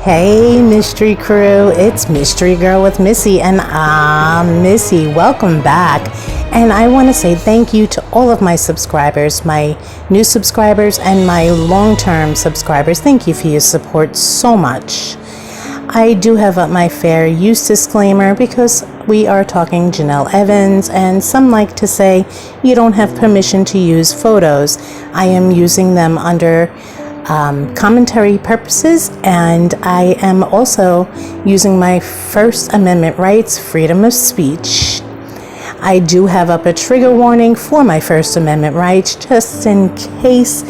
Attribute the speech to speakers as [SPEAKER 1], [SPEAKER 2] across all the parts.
[SPEAKER 1] Hey mystery crew, it's Mystery Girl with Missy, and I'm Missy. Welcome back. And I want to say thank you to all of my subscribers, my new subscribers and my long-term subscribers. Thank you for your support so much. I do have up my fair use disclaimer because we are talking Jenelle Evans, and some like to say you don't have permission to use photos. I am using them under commentary purposes, and I am also using my First Amendment rights, freedom of speech. I do have up a trigger warning for my First Amendment rights, just in case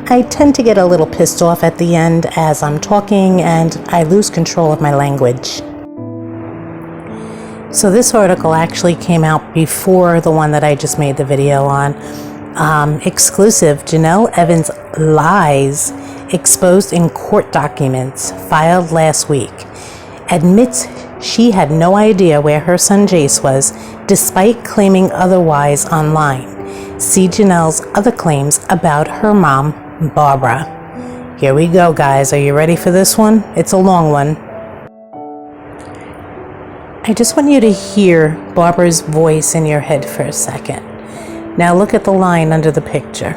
[SPEAKER 1] I tend to get a little pissed off at the end as I'm talking and I lose control of my language. So this article actually came out before the one that I just made the video on. Exclusive, Jenelle Evans lies exposed in court documents filed last week. Admits she had no idea where her son Jace was, despite claiming otherwise online. See Jenelle's other claims about her mom, Barbara. Here we go, guys. Are you ready for this one? It's a long one. I just want you to hear Barbara's voice in your head for a second. Now look at the line under the picture.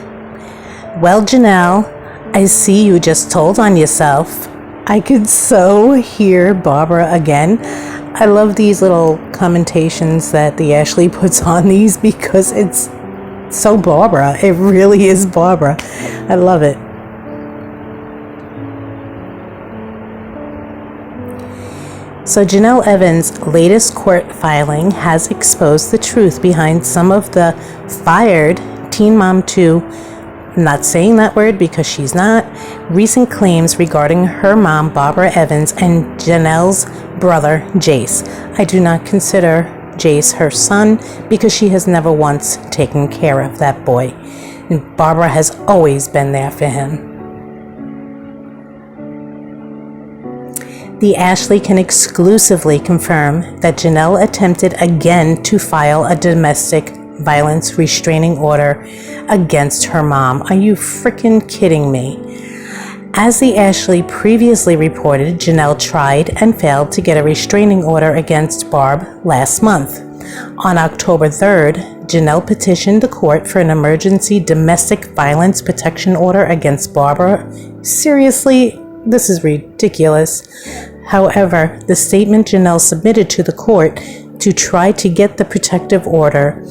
[SPEAKER 1] Well, Jenelle, I see you just told on yourself. I could so hear Barbara again. I love these little commentations that the Ashley puts on these because it's so Barbara. It really is Barbara. I love it. So Jenelle Evans' latest court filing has exposed the truth behind some of the fired Teen Mom 2, I'm not saying that word because she's not, recent claims regarding her mom, Barbara Evans, and Jenelle's brother, Jace. I do not consider Jace her son because she has never once taken care of that boy. And Barbara has always been there for him. The Ashley can exclusively confirm that Jenelle attempted again to file a domestic violence restraining order against her mom. Are you freaking kidding me? As the Ashley previously reported, Jenelle tried and failed to get a restraining order against Barb last month. On October 3rd, Jenelle petitioned the court for an emergency domestic violence protection order against Barbara. Seriously? This is ridiculous. However, the statement Jenelle submitted to the court to try to get the protective order,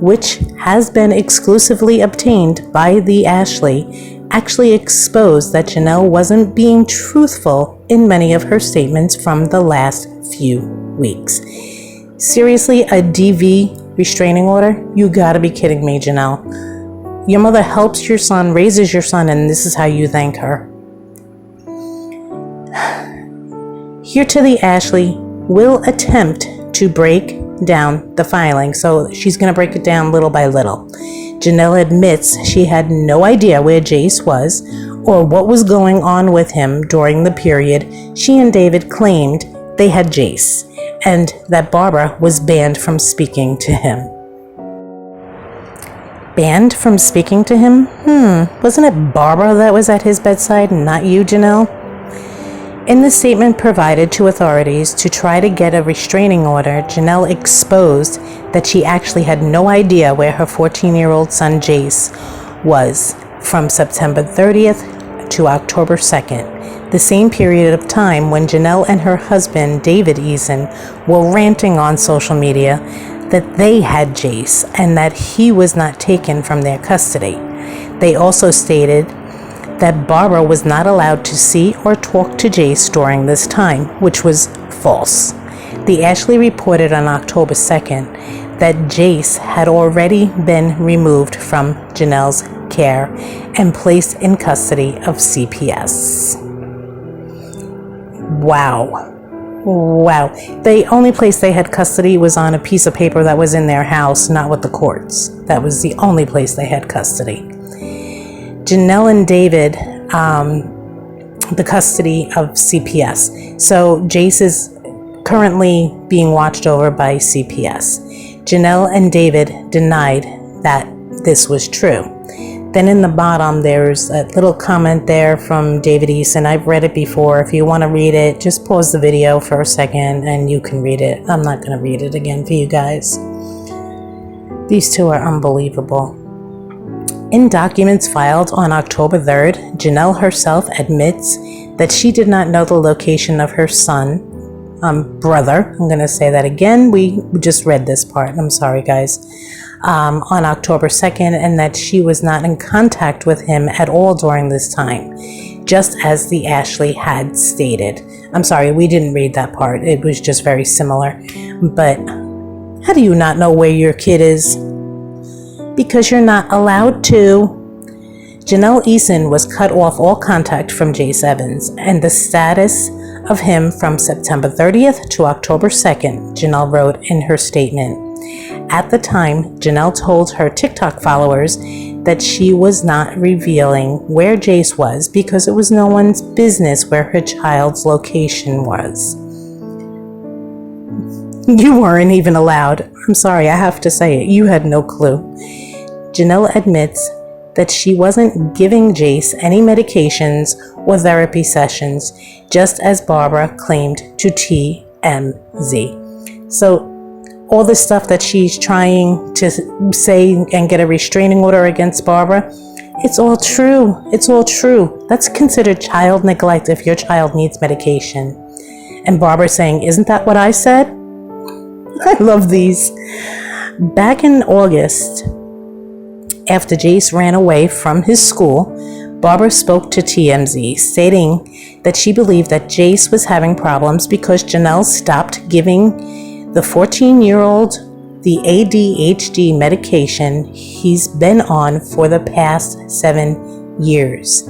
[SPEAKER 1] which has been exclusively obtained by the Ashley, actually exposed that Jenelle wasn't being truthful in many of her statements from the last few weeks. Seriously, a DV restraining order? You gotta be kidding me, Jenelle. Your mother helps your son, raises your son, and this is how you thank her. Here to the Ashley will attempt to break down the filing. So she's going to break it down little by little. Jenelle admits she had no idea where Jace was or what was going on with him during the period she and David claimed they had Jace, and that Barbara was banned from speaking to him. Banned from speaking to him? Wasn't it Barbara that was at his bedside, not you, Jenelle? In the statement provided to authorities to try to get a restraining order, Jenelle exposed that she actually had no idea where her 14-year-old son Jace was from September 30th to October 2nd, the same period of time when Jenelle and her husband, David Eason, were ranting on social media that they had Jace and that he was not taken from their custody. They also stated that Barbara was not allowed to see or talk to Jace during this time, which was false. The Ashley reported on October 2nd that Jace had already been removed from Jenelle's care and placed in custody of CPS. Wow. The only place they had custody was on a piece of paper that was in their house, not with the courts. That was the only place they had custody. Jenelle and David, the custody of CPS. So Jace is currently being watched over by CPS. Jenelle and David denied that this was true. Then in the bottom, there's a little comment there from David Eason. I've read it before. If you want to read it, just pause the video for a second and you can read it. I'm not going to read it again for you guys. These two are unbelievable. In documents filed on October 3rd, Jenelle herself admits that she did not know the location of her son, brother. I'm going to say that again. We just read this part. I'm sorry, guys. On October 2nd, and that she was not in contact with him at all during this time, just as the Ashley had stated. I'm sorry, we didn't read that part. It was just very similar. But how do you not know where your kid is? Because you're not allowed to. Jenelle Eason was cut off all contact from Jace Evans, and the status of him from September 30th to October 2nd, Jenelle wrote in her statement. At the time, Jenelle told her TikTok followers that she was not revealing where Jace was because it was no one's business where her child's location was. You weren't even allowed. I'm sorry, I have to say it. You had no clue. Jenelle admits that she wasn't giving Jace any medications or therapy sessions, just as Barbara claimed to TMZ. So all the stuff that she's trying to say and get a restraining order against Barbara, it's all true. It's all true. That's considered child neglect if your child needs medication. And Barbara saying, isn't that what I said? I love these. Back in August, after Jace ran away from his school, Barbara spoke to TMZ, stating that she believed that Jace was having problems because Jenelle stopped giving the 14-year-old the ADHD medication he's been on for the past 7 years.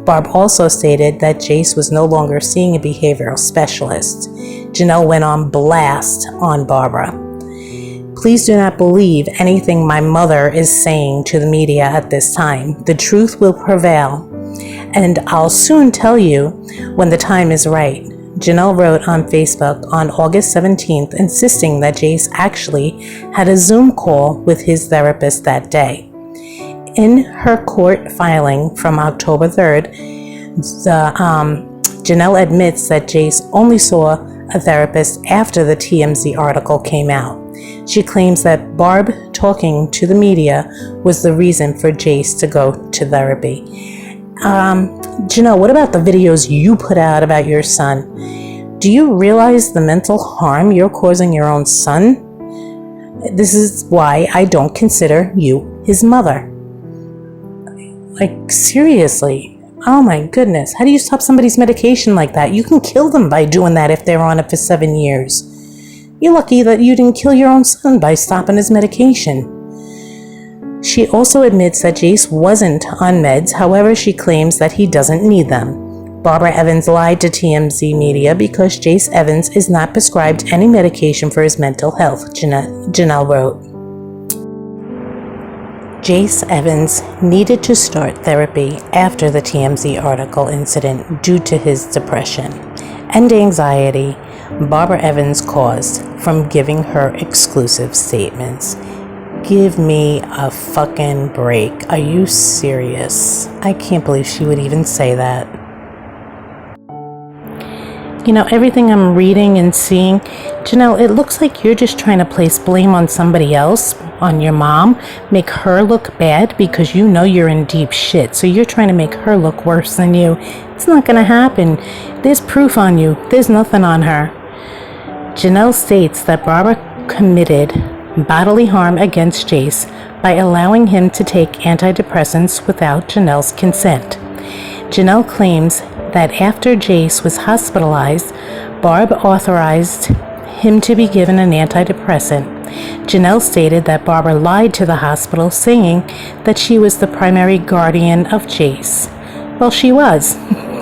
[SPEAKER 1] Barb also stated that Jace was no longer seeing a behavioral specialist. Jenelle went on blast on Barbara. Please do not believe anything my mother is saying to the media at this time. The truth will prevail, and I'll soon tell you when the time is right. Jenelle wrote on Facebook on August 17th, insisting that Jace actually had a Zoom call with his therapist that day. In her court filing from October 3rd, Jenelle admits that Jace only saw a therapist after the TMZ article came out. She claims that Barb talking to the media was the reason for Jace to go to therapy. Jenelle, what about the videos you put out about your son? Do you realize the mental harm you're causing your own son? This is why I don't consider you his mother. Like, seriously. Oh my goodness. How do you stop somebody's medication like that? You can kill them by doing that if they're on it for 7 years. You're lucky that you didn't kill your own son by stopping his medication. She also admits that Jace wasn't on meds, however, she claims that he doesn't need them. Barbara Evans lied to TMZ Media because Jace Evans is not prescribed any medication for his mental health, Jenelle wrote. Jace Evans needed to start therapy after the TMZ article incident due to his depression and anxiety Barbara Evans caused from giving her exclusive statements. Give me a fucking break. Are you serious? I can't believe she would even say that. You know, everything I'm reading and seeing, Jenelle, it looks like you're just trying to place blame on somebody else, on your mom, make her look bad because you know you're in deep shit. So you're trying to make her look worse than you. It's not going to happen. There's proof on you. There's nothing on her. Jenelle states that Barbara committed bodily harm against Jace by allowing him to take antidepressants without Jenelle's consent. Jenelle claims that after Jace was hospitalized, Barb authorized him to be given an antidepressant. Jenelle stated that Barbara lied to the hospital, saying that she was the primary guardian of Jace. Well, she was.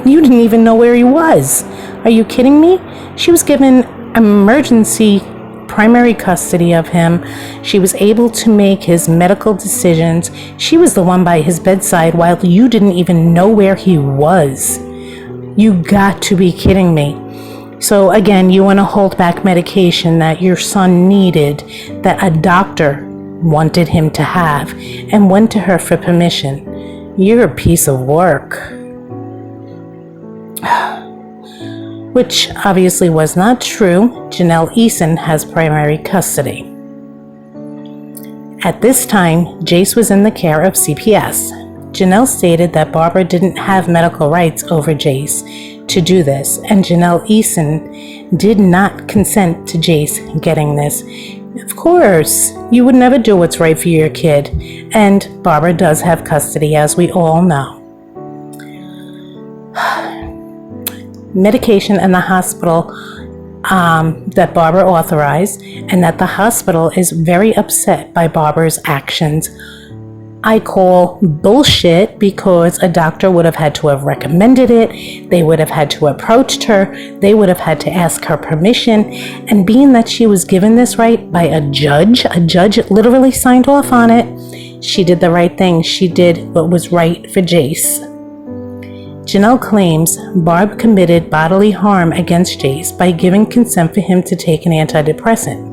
[SPEAKER 1] You didn't even know where he was. Are you kidding me? She was given emergency primary custody of him. She was able to make his medical decisions. She was the one by his bedside while you didn't even know where he was. You got to be kidding me. So again, you want to hold back medication that your son needed, that a doctor wanted him to have, and went to her for permission. You're a piece of work. Which obviously was not true. Jenelle Eason has primary custody. At this time, Jace was in the care of CPS. Jenelle stated that Barbara didn't have medical rights over Jace to do this, and Jenelle Eason did not consent to Jace getting this. Of course, you would never do what's right for your kid, and Barbara does have custody, as we all know. Medication in the hospital that Barbara authorized, and that the hospital is very upset by Barbara's actions. I call bullshit, because a doctor would have had to have recommended it. They would have had to have approached her. They would have had to ask her permission. And being that she was given this right by a judge literally signed off on it, she did the right thing. She did what was right for Jace. Jenelle claims Barb committed bodily harm against Jace by giving consent for him to take an antidepressant.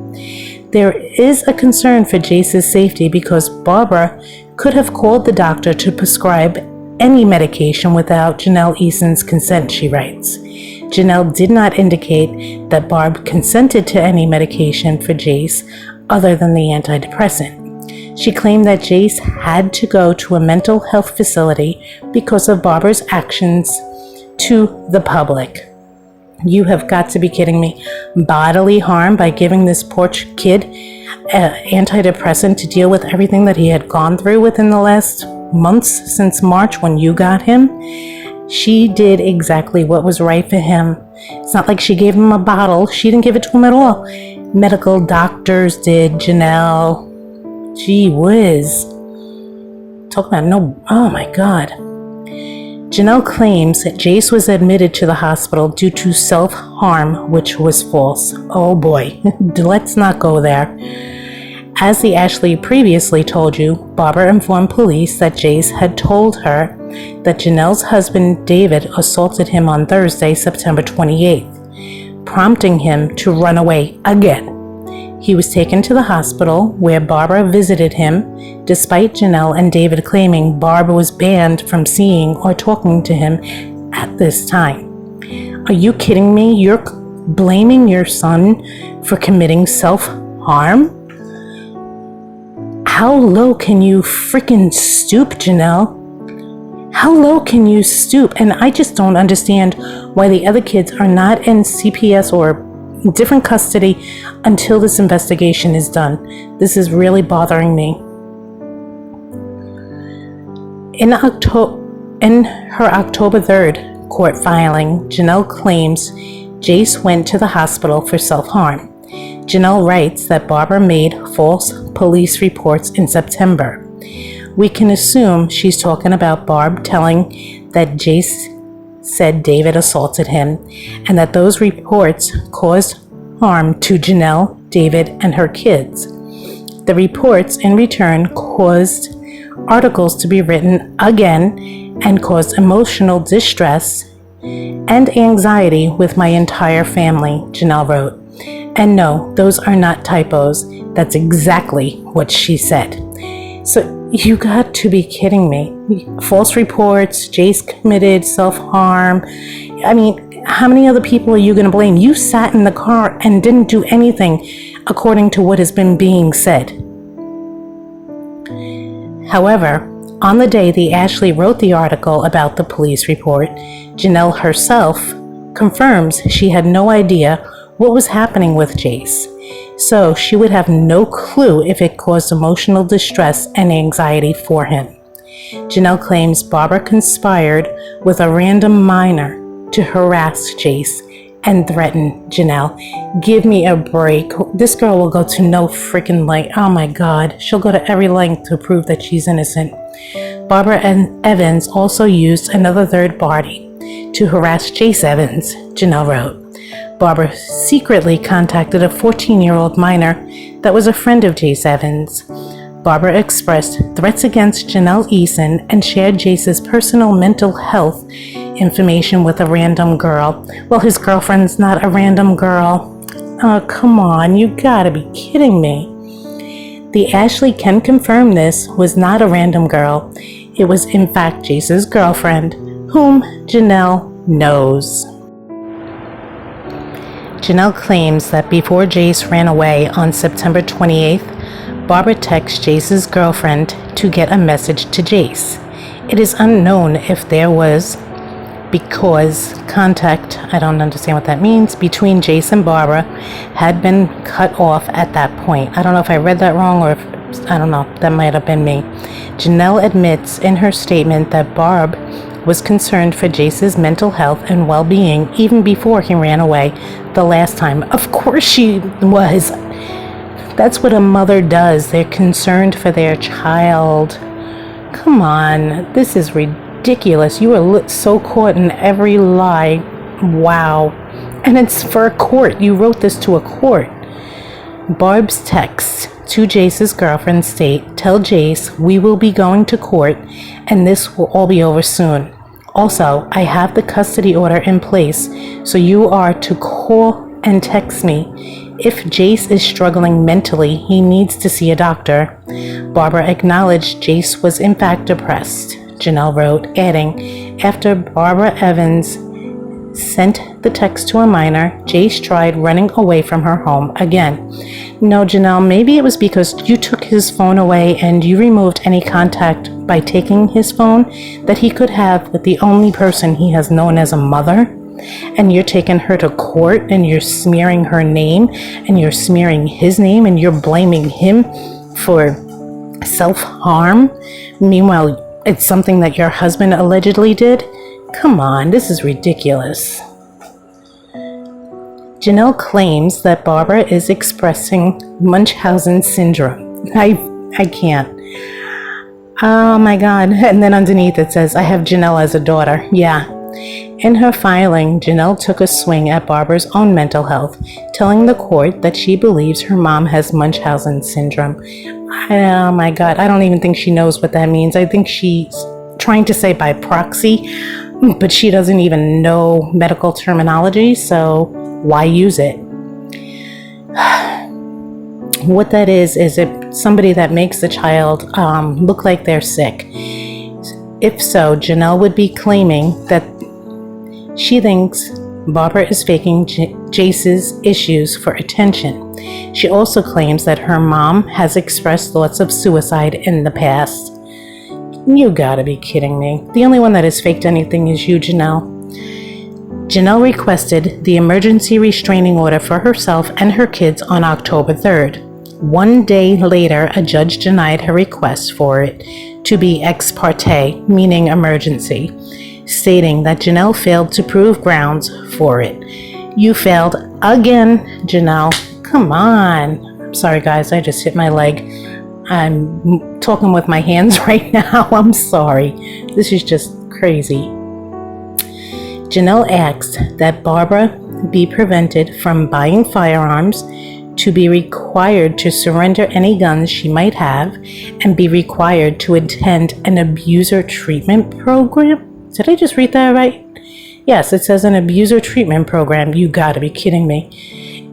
[SPEAKER 1] There is a concern for Jace's safety because Barbara could have called the doctor to prescribe any medication without Jenelle Eason's consent, she writes. Jenelle did not indicate that Barb consented to any medication for Jace other than the antidepressant. She claimed that Jace had to go to a mental health facility because of Barbara's actions to the public. You have got to be kidding me. Bodily harm by giving this poor kid antidepressant to deal with everything that he had gone through within the last months since March when you got him. She did exactly what was right for him. It's not like she gave him a bottle. She didn't give it to him at all. Medical doctors did. Jenelle. Gee whiz. Talk about no. Oh my God. Jenelle claims that Jace was admitted to the hospital due to self-harm, which was false. Oh boy, let's not go there. As the Ashley previously told you, Barbara informed police that Jace had told her that Jenelle's husband David assaulted him on Thursday, September 28th, prompting him to run away again. He was taken to the hospital where Barbara visited him, despite Jenelle and David claiming Barbara was banned from seeing or talking to him at this time. Are you kidding me? You're blaming your son for committing self-harm? How low can you freaking stoop, Jenelle? How low can you stoop? And I just don't understand why the other kids are not in CPS or different custody until this investigation is done. This is really bothering me. In her October 3rd court filing, Jenelle claims Jace went to the hospital for self-harm. Jenelle writes that Barbara made false police reports in September. We can assume she's talking about Barb telling that Jace said David assaulted him, and that those reports caused harm to Jenelle, David, and her kids. The reports, in return, caused articles to be written again and caused emotional distress and anxiety with my entire family, Jenelle wrote. And no, those are not typos. That's exactly what she said. So you got to be kidding me. False reports, Jace committed self-harm. I mean, how many other people are you going to blame? You sat in the car and didn't do anything according to what has been being said. However, on the day the Ashley wrote the article about the police report, Jenelle herself confirms she had no idea what was happening with Jace. So she would have no clue if it caused emotional distress and anxiety for him. Jenelle claims Barbara conspired with a random minor to harass Jace and threaten Jenelle. Give me a break. This girl will go to no freaking length. Oh my God. She'll go to every length to prove that she's innocent. Barbara and Evans also used another third party to harass Jace Evans, Jenelle wrote. Barbara secretly contacted a 14-year-old minor that was a friend of Jace Evans. Barbara expressed threats against Jenelle Eason and shared Jace's personal mental health information with a random girl. Well, his girlfriend's not a random girl. Oh, come on, you gotta be kidding me. The Ashley can confirm this was not a random girl. it was in fact Jace's girlfriend, whom Jenelle knows. Jenelle claims that before Jace ran away on September 28th, Barbara texted Jace's girlfriend to get a message to Jace. It is unknown if there was because contact, I don't understand what that means, between Jace and Barbara had been cut off at that point. I don't know if I read that wrong or if, I don't know, that might have been me. Jenelle admits in her statement that Barb was concerned for Jace's mental health and well-being even before he ran away the last time. Of course she was. That's what a mother does. They're concerned for their child. Come on, this is ridiculous. You are so caught in every lie. Wow. And it's for a court. You wrote this to a court. Barb's text to Jace's girlfriend state, "Tell Jace we will be going to court and this will all be over soon. Also, I have the custody order in place, so you are to call and text me. If Jace is struggling mentally, he needs to see a doctor." Barbara acknowledged Jace was in fact depressed, Jenelle wrote, adding, "After Barbara Evans sent the text to a minor, Jace tried running away from her home again." No, Jenelle, maybe it was because you took his phone away and you removed any contact by taking his phone that he could have with the only person he has known as a mother. And you're taking her to court and you're smearing her name and you're smearing his name and you're blaming him for self-harm. Meanwhile, it's something that your husband allegedly did. Come on, this is ridiculous. Jenelle claims that Barbara is expressing Munchausen syndrome. I can't. Oh my God. And then underneath it says, "I have Jenelle as a daughter." Yeah. In her filing, Jenelle took a swing at Barbara's own mental health, telling the court that she believes her mom has Munchausen syndrome. Oh my God. I don't even think she knows what that means. I think she's trying to say by proxy, but she doesn't even know medical terminology, so why use it? What that is it somebody that makes the child look like they're sick? If so, Jenelle would be claiming that she thinks Barbara is faking Jace's issues for attention. She also claims that her mom has expressed thoughts of suicide in the past. You gotta be kidding me. The only one that has faked anything is you, Jenelle. Jenelle requested the emergency restraining order for herself and her kids on October 3rd. One day later, a judge denied her request for it to be ex parte, meaning emergency, stating that Jenelle failed to prove grounds for it. You failed again, Jenelle. Come on. I'm sorry, guys. I just hit my leg. I'm talking with my hands right now. I'm sorry. This is just crazy. Janelle asked that Barbara be prevented from buying firearms, to be required to surrender any guns she might have, and be required to attend an abuser treatment program. Did I just read that right? Yes, it says an abuser treatment program. You gotta be kidding me.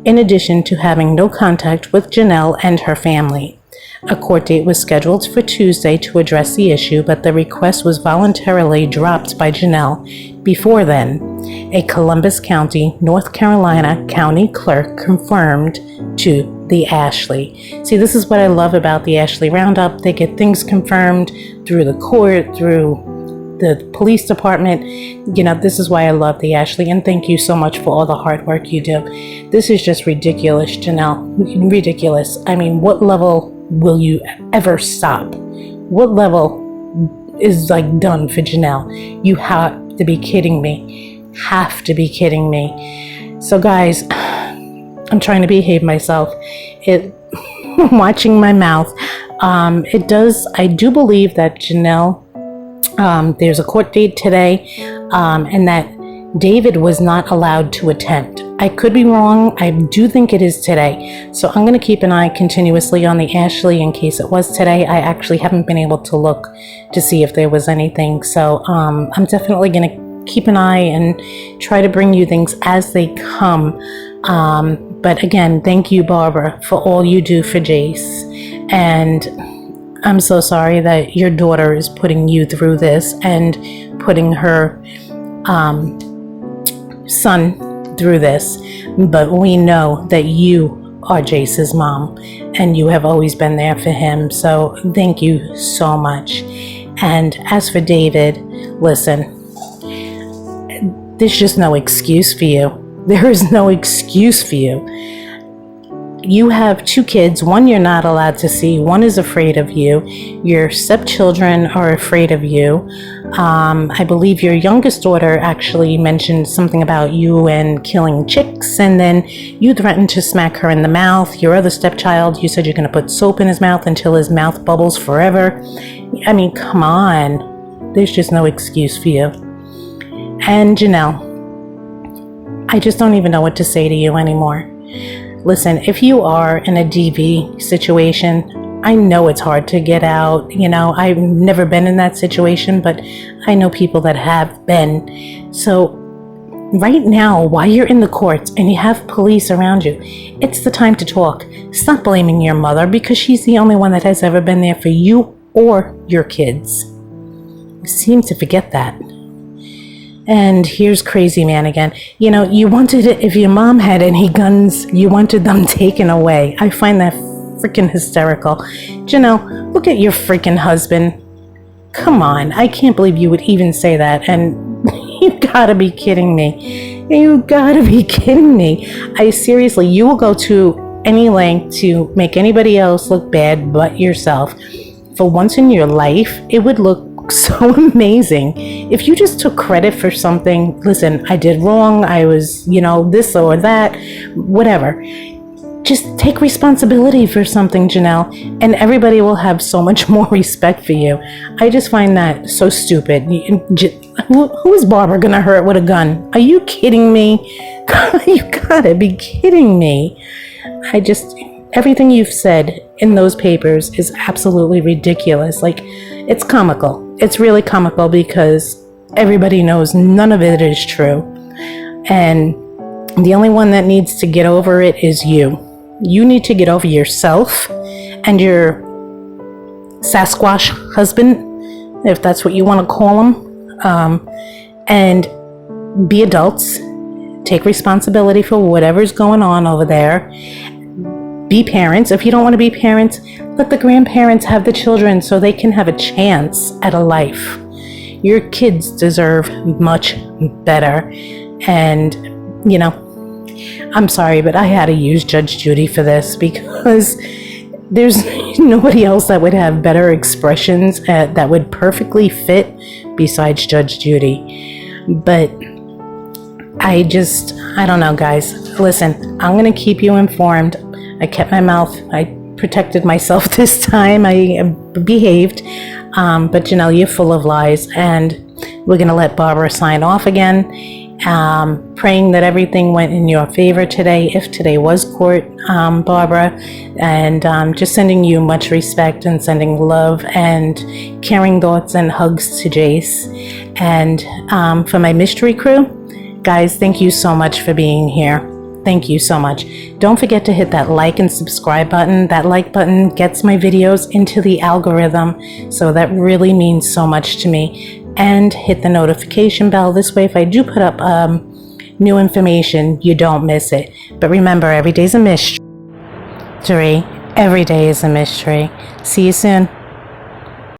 [SPEAKER 1] In addition to having no contact with Jenelle and her family. A court date was scheduled for Tuesday to address the issue, but the request was voluntarily dropped by Jenelle before then. A Columbus County, North Carolina county clerk confirmed to the Ashley. See, this is what I love about the Ashley Roundup. They get things confirmed through the court, through the police department. You know, this is why I love the Ashley, and thank you so much for all the hard work you do. This is just ridiculous, Jenelle. Ridiculous. I mean, what level will you ever stop? What level is like done for Jenelle? You have to be kidding me. Have to be kidding me. So guys, I'm trying to behave myself. Watching my mouth. I do believe that Jenelle, there's a court date today, and that David was not allowed to attend. I could be wrong. I do think it is today. So I'm going to keep an eye continuously on the Ashley in case it was today. I actually haven't been able to look to see if there was anything. So I'm definitely going to keep an eye and try to bring you things as they come. But again, thank you, Barbara, for all you do for Jace. And I'm so sorry that your daughter is putting you through this and putting her son through this. But we know that you are Jace's mom and you have always been there for him. So thank you so much. And as for David, listen, there's just no excuse for you. There is no excuse for you. You have 2 kids. One you're not allowed to see. One is afraid of you. Your stepchildren are afraid of you. I believe your youngest daughter actually mentioned something about you and killing chicks, and then you threatened to smack her in the mouth. Your other stepchild, you said you're going to put soap in his mouth until his mouth bubbles forever. I mean, come on. There's just no excuse for you. And Jenelle, I just don't even know what to say to you anymore. Listen, if you are in a DV situation, I know it's hard to get out. You know, I've never been in that situation, but I know people that have been. So right now, while you're in the courts and you have police around you, it's the time to talk. Stop blaming your mother because she's the only one that has ever been there for you or your kids. You seem to forget that. And here's crazy man again. You know, you wanted it, if your mom had any guns, you wanted them taken away. I find that freaking hysterical. Jenelle, look at your freaking husband. Come on, I can't believe you would even say that. And you gotta be kidding me. You gotta be kidding me. Seriously, you will go to any length to make anybody else look bad but yourself. For once in your life, it would look so amazing if you just took credit for something. Listen, I did wrong, I was, you know, this or that, whatever. Just take responsibility for something, Jenelle, and everybody will have so much more respect for you. I just find that so stupid. Who is Barbara gonna hurt with a gun? Are you kidding me? You gotta be kidding me. Everything you've said in those papers is absolutely ridiculous. Like, it's comical. It's really comical because everybody knows none of it is true. And the only one that needs to get over it is you. You need to get over yourself and your Sasquatch husband, if that's what you want to call him, and be adults. Take responsibility for whatever's going on over there. Be parents. If you don't want to be parents, let the grandparents have the children so they can have a chance at a life. Your kids deserve much better. And, you know, I'm sorry, but I had to use Judge Judy for this because there's nobody else that would have better expressions that would perfectly fit besides Judge Judy. But I don't know, guys. Listen, I'm going to keep you informed. I kept my mouth. I protected myself this time. I behaved. But Jenelle, you're full of lies. And we're going to let Barbara sign off again. Praying that everything went in your favor today, if today was court, Barbara. And just sending you much respect and sending love and caring thoughts and hugs to Jace. And for my mystery crew, guys, thank you so much for being here. Thank you so much. Don't forget to hit that like and subscribe button. That like button gets my videos into the algorithm, so that really means so much to me. And hit the notification bell. This way, if I do put up new information, you don't miss it. But remember, every day's a mystery. Every day is a mystery. See you soon.